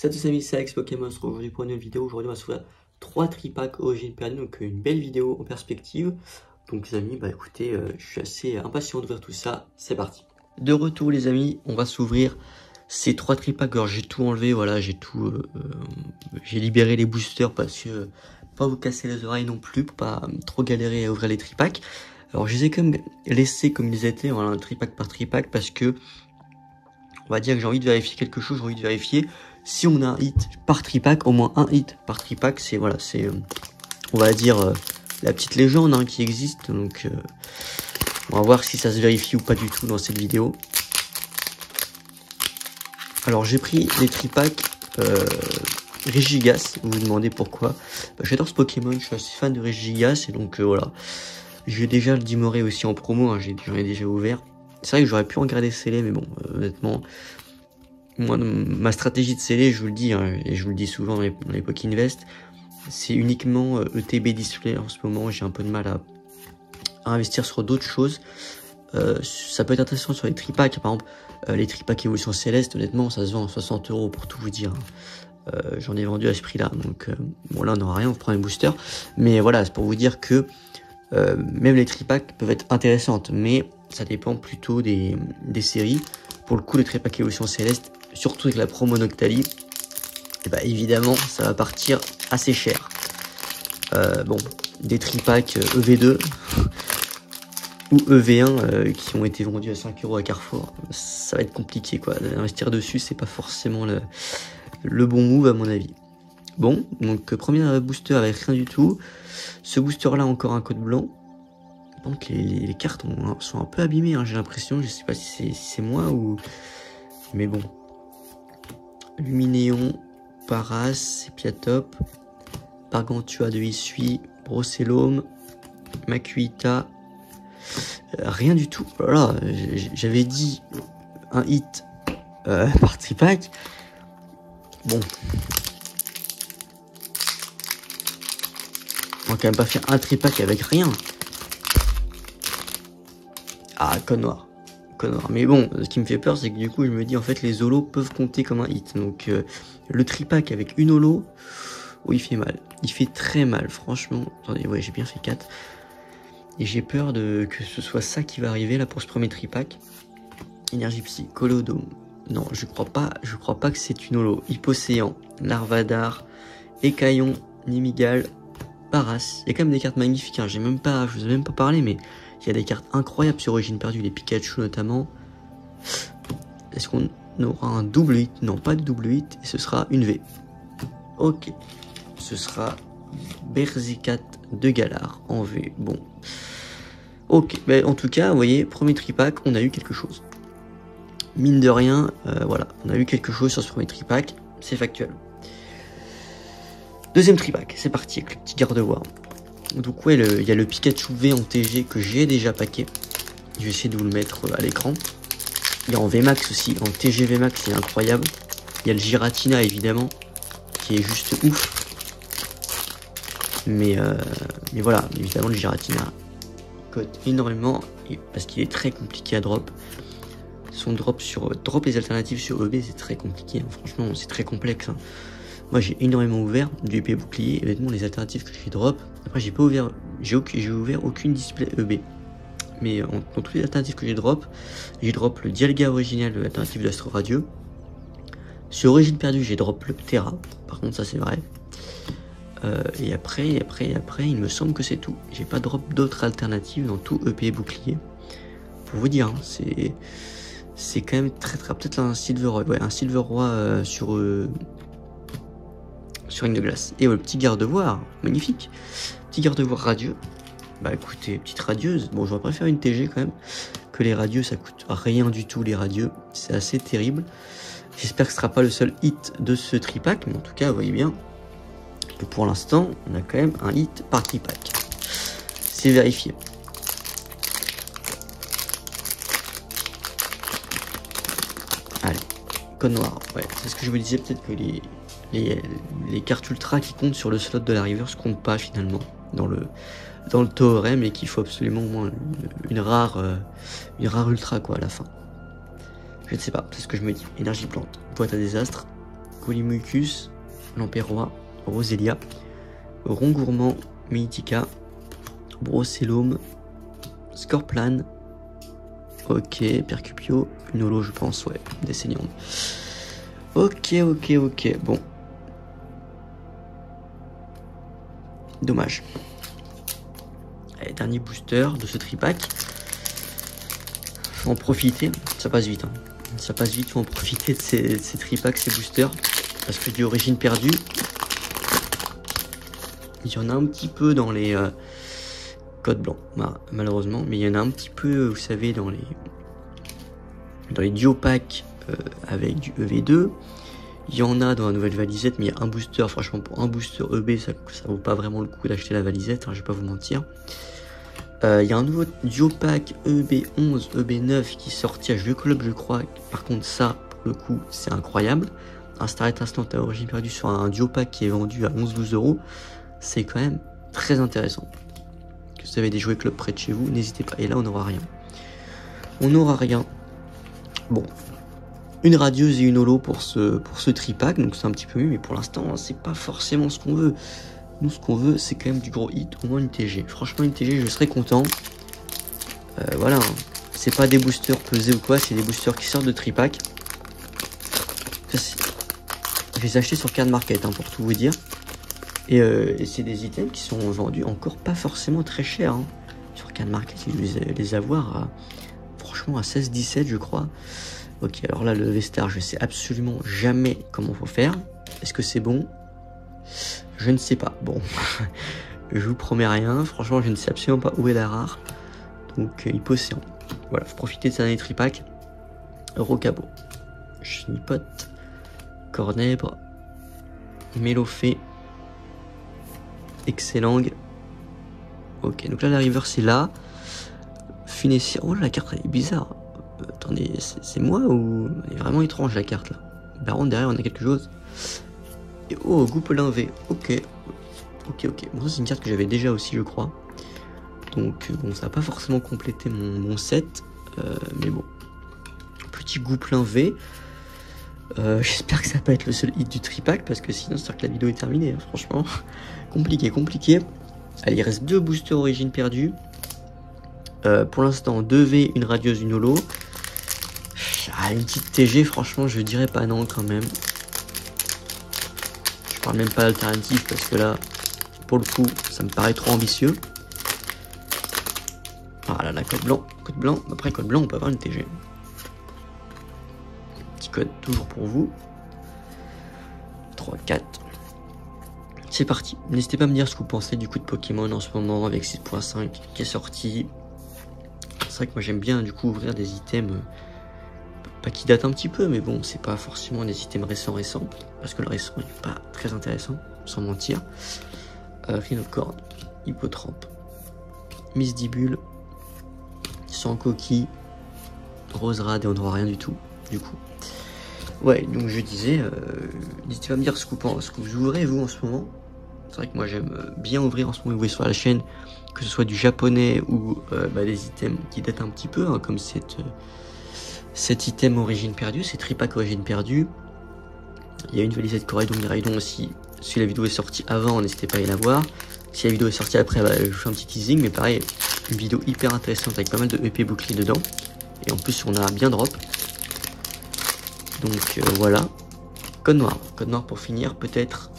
Salut tous amis, c'est Alex Pokémon. On se retrouve aujourd'hui pour une nouvelle vidéo. Aujourd'hui on va s'ouvrir 3 tripacks origine perdue, donc une belle vidéo en perspective. Donc les amis, bah écoutez, je suis assez impatient d'ouvrir tout ça, c'est parti. De retour les amis, on va s'ouvrir ces 3 tripacks. Alors j'ai tout enlevé, voilà, j'ai tout, j'ai libéré les boosters parce que pas vous casser les oreilles non plus, pour pas trop galérer à ouvrir les tripacks. Alors je les ai quand même laissés comme ils étaient, voilà, un tripack par tripack, parce que on va dire que j'ai envie de vérifier quelque chose, j'ai envie de vérifier si on a un hit par tripack, au moins un hit par tripack, c'est voilà, c'est on va dire la petite légende hein, qui existe. Donc on va voir si ça se vérifie ou pas du tout dans cette vidéo. Alors j'ai pris les tripacks Regigigas, vous vous demandez pourquoi. Bah, j'adore ce Pokémon, je suis assez fan de Regigigas et donc voilà. J'ai déjà le Dimoré aussi en promo, hein, j'en ai déjà ouvert. C'est vrai que j'aurais pu en garder scellé, mais bon, honnêtement, moi, ma stratégie de scellé, je vous le dis, hein, et je vous le dis souvent dans les Pokéinvest, c'est uniquement ETB display. En ce moment, j'ai un peu de mal à investir sur d'autres choses. Ça peut être intéressant sur les tripacks, par exemple, les tripacks évolution céleste, honnêtement, ça se vend à 60 € pour tout vous dire. J'en ai vendu à ce prix-là, donc bon, là, on n'aura rien, on prend un booster. Mais voilà, c'est pour vous dire que même les tripacks peuvent être intéressantes, mais ça dépend plutôt des séries. Pour le coup, les tripacks évolution céleste, surtout avec la promo Noctali, et bah évidemment ça va partir assez cher. Bon, des tripacks EV2 ou EV1 qui ont été vendus à 5 € à Carrefour, ça va être compliqué quoi. Investir dessus, c'est pas forcément le bon move à mon avis. Bon, donc premier booster avec rien du tout. Ce booster là, encore un code blanc. Donc les cartes sont un peu abîmées, hein, j'ai l'impression. Je sais pas si c'est moi ou... Mais bon. Luminéon, Paras, Sepiatop, Pargantua de Issui, Brossellum, Makuita. Rien du tout. Voilà, j'avais dit un hit par tripack. Bon. On va quand même pas faire un tripack avec rien. Ah, code noir. Mais bon, ce qui me fait peur, c'est que du coup, je me dis, en fait, les holos peuvent compter comme un hit. Donc, le tripack avec une holo, oh, il fait mal. Il fait très mal, franchement. Attendez, ouais, j'ai bien fait 4. Et j'ai peur que ce soit ça qui va arriver, là, pour ce premier tripack. Énergie Psy, Colodome. Non, je crois pas que c'est une holo. Hypocéan, Larvadar, Écaillon, Nimigal, Paras. Il y a quand même des cartes magnifiques, hein. Je vous ai même pas parlé, mais il y a des cartes incroyables sur Origine Perdue, les Pikachu notamment. Est-ce qu'on aura un double hit? Non, pas de double hit, et ce sera une V. Ok, ce sera Berzicat de Galar en V. Bon, ok, mais en tout cas, vous voyez, premier tripack, on a eu quelque chose. Mine de rien, voilà, on a eu quelque chose sur ce premier tripack, c'est factuel. Deuxième tripack, c'est parti avec le petit Gardevoir. Donc ouais, il y a le Pikachu V en TG que j'ai déjà packé. Je vais essayer de vous le mettre à l'écran. Il y a en VMAX aussi, en TG VMAX, c'est incroyable. Il y a le Giratina évidemment, qui est juste ouf. Mais voilà, évidemment le Giratina cote énormément, parce qu'il est très compliqué à drop. Son drop les alternatives sur EB, c'est très compliqué, hein. Franchement c'est très complexe, hein. Moi j'ai énormément ouvert du épée bouclier, honnêtement les alternatives que j'ai drop, après j'ai ouvert aucune display EB. Mais dans toutes les alternatives que j'ai drop le Dialga original de l'alternative d'Astro Radieux. Sur Origine Perdue j'ai drop le Ptera, par contre ça c'est vrai. Et après il me semble que c'est tout. J'ai pas drop d'autres alternatives dans tout épée bouclier. Pour vous dire, hein, c'est quand même très peut-être un Silver, ouais, un Silver Roi sur Ring de Glace. Et le petit Gardevoir, magnifique. Petit Gardevoir radieux. Bah écoutez, petite radieuse. Bon, j'aurais préféré une TG quand même. Que les radieux, ça coûte rien du tout, les radieux. C'est assez terrible. J'espère que ce sera pas le seul hit de ce tripack. Mais en tout cas, vous voyez bien que pour l'instant, on a quand même un hit par tripack. C'est vérifié. Allez, code noir. Ouais, c'est ce que je vous disais, peut-être que les cartes ultra qui comptent sur le slot de la reverse comptent pas finalement dans le théorème, et qu'il faut absolument au moins une rare ultra quoi à la fin. Je ne sais pas, c'est ce que je me dis. Énergie plante, boîte à désastre, Polymucus, Lamperrois, Roselia, Rongourmand, Melitica, Brocellum, Scorplan, ok, Percupio, une holo je pense, ouais, des saignantes. Ok, bon. Dommage. Allez, dernier booster de ce tripack. Faut en profiter, ça passe vite. Hein. Ça passe vite, faut en profiter de ces tripacks, ces boosters. Parce que du origine perdue, il y en a un petit peu dans les codes blancs, malheureusement. Mais il y en a un petit peu, vous savez, dans les duo packs avec du EV2. Il y en a dans la nouvelle valisette, mais il y a un booster. Franchement, pour un booster EB, ça vaut pas vraiment le coup d'acheter la valisette, hein, je vais pas vous mentir. Il y a un nouveau duo pack EB11, EB9 qui est sorti à Jeux Club, je crois. Par contre, ça, pour le coup, c'est incroyable. Un Starlet Instant à origine perdue sur un duo pack qui est vendu à 11-12 €. C'est quand même très intéressant. Si vous avez des jouets club près de chez vous, n'hésitez pas. Et là, on n'aura rien. On n'aura rien. Bon. Une radieuse et une holo pour ce tripack, donc c'est un petit peu mieux, mais pour l'instant, c'est pas forcément ce qu'on veut. Nous, ce qu'on veut, c'est quand même du gros hit, au moins une TG. Franchement, une TG, je serais content. Voilà, hein. C'est pas des boosters pesés ou quoi, c'est des boosters qui sortent de tripack. Je les ai achetés sur Card Market, hein, pour tout vous dire. Et c'est des items qui sont vendus encore pas forcément très cher. Hein. Sur Card Market, ils les avoir franchement à 16-17, je crois. Ok, alors là, le V-Star, je sais absolument jamais comment faut faire. Est-ce que c'est bon? Je ne sais pas. Bon, je vous promets rien. Franchement, je ne sais absolument pas où est la rare. Donc, Hypocéan. Voilà, faut profiter de sa année tripack. Rocabo, Chinipote, Cornèbre, Mélophée, Excellang. Ok, donc là, la river, c'est là. Funessia. Oh, la carte, elle est bizarre. Attendez, c'est moi ou... Elle est vraiment étrange, la carte, là. Baron, derrière, on a quelque chose. Et oh, Goupelin V. Ok. Bon, ça, c'est une carte que j'avais déjà aussi, je crois. Donc, bon, ça n'a pas forcément complété mon set. Mais bon. Petit Goupelin V. J'espère que ça va pas être le seul hit du tripack, parce que sinon, c'est-à-dire que la vidéo est terminée, hein, franchement. Compliqué. Allez, il reste 2 boosters origine perdue. Pour l'instant, 2 V, une radieuse, une holo. Une petite TG, franchement, je dirais pas non quand même. Je parle même pas d'alternative parce que là, pour le coup, ça me paraît trop ambitieux. Voilà, la code blanc. Après, code blanc, on peut avoir une TG. Petit code toujours pour vous. 3, 4. C'est parti. N'hésitez pas à me dire ce que vous pensez du coup de Pokémon en ce moment avec 6.5 qui est sorti. C'est vrai que moi j'aime bien du coup ouvrir des items pas qui datent un petit peu, mais bon, c'est pas forcément des items récents, parce que le récent n'est pas très intéressant, sans mentir. Rhinocorne, Hippotrampe, Misdibule, sans coquille, Roserade, et on n'aura rien du tout, du coup. Ouais, donc je disais, n'hésitez pas à me dire ce que vous ouvrez vous en ce moment. C'est vrai que moi j'aime bien ouvrir en ce moment, vous voyez sur la chaîne, que ce soit du japonais ou des items qui datent un petit peu, hein, comme cet item origine perdue, c'est tripack origine perdue. Il y a une valisette Coraidon aussi. Si la vidéo est sortie avant, n'hésitez pas à aller la voir. Si la vidéo est sortie après, je vous fais un petit teasing, mais pareil, une vidéo hyper intéressante avec pas mal de EP boucliers dedans. Et en plus, on a bien drop. Donc voilà. Code noir pour finir, peut-être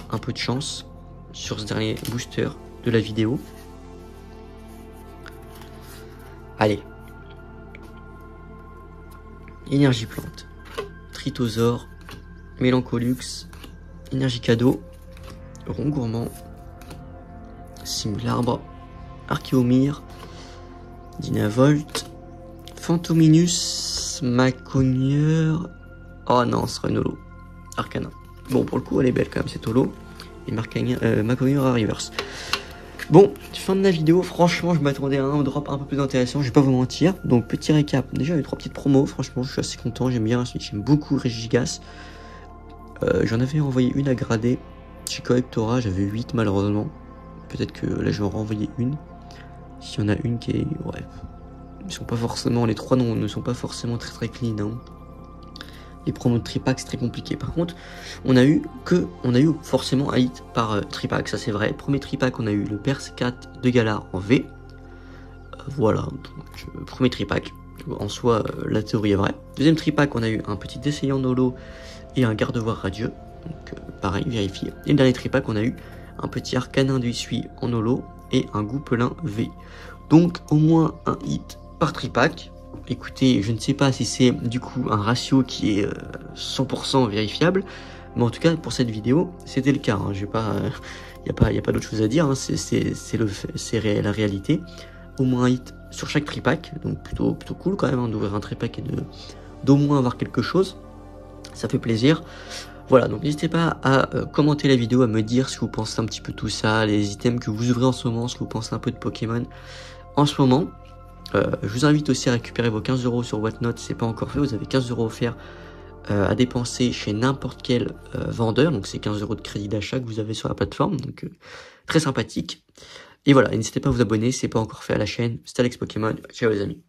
un peu de chance sur ce dernier booster de la vidéo. Allez. Énergie plante, Tritosaure, Mélancolux, Énergie cadeau, Rongourmand, Simularbre, Archéomire, Dynavolt, Phantominus, Maconieur. Oh non, ce sera une holo. Arcana. Bon, pour le coup, elle est belle quand même cette holo. Et Maconieur à reverse. Bon, fin de la vidéo, franchement je m'attendais à un drop un peu plus intéressant, je vais pas vous mentir. Donc petit récap, déjà il y a eu 3 petites promos, franchement je suis assez content, j'aime bien la suite, j'aime beaucoup Regigigas. J'en avais envoyé une à grader, chez Collectora j'avais 8 malheureusement. Peut-être que là je vais en renvoyer une, s'il y en a une qui est... Ouais, ils sont pas forcément, les 3 ne sont pas forcément très clean, hein. les promos de tripack c'est très compliqué. Par contre, on a eu forcément un hit par tripack, ça c'est vrai. Premier tripack, on a eu le Perse 4 de Galar en V. Voilà, donc premier tripack. En soi, la théorie est vraie. Deuxième tripack, on a eu un petit désaillant holo et un garde-voir radieux. Donc pareil, vérifié. Et le dernier tripack, on a eu un petit arcanin d'Uisui en holo et un goupelin V. Donc au moins un hit par tripack. Écoutez, je ne sais pas si c'est du coup un ratio qui est 100% vérifiable, mais en tout cas pour cette vidéo, c'était le cas. Hein. J'ai pas, y a pas d'autre chose à dire. Hein. C'est la réalité. Au moins un hit sur chaque tripack, donc plutôt cool quand même hein, d'ouvrir un tripack et d'au moins avoir quelque chose. Ça fait plaisir. Voilà, donc n'hésitez pas à commenter la vidéo, à me dire ce que vous pensez un petit peu de tout ça, les items que vous ouvrez en ce moment, ce que vous pensez un peu de Pokémon en ce moment. Je vous invite aussi à récupérer vos 15 € sur Whatnot, c'est pas encore fait, vous avez 15 € offerts à dépenser chez n'importe quel vendeur, donc c'est 15 € de crédit d'achat que vous avez sur la plateforme, donc très sympathique. Et voilà, n'hésitez pas à vous abonner, c'est pas encore fait à la chaîne. C'était Alex Pokémon, ciao les amis.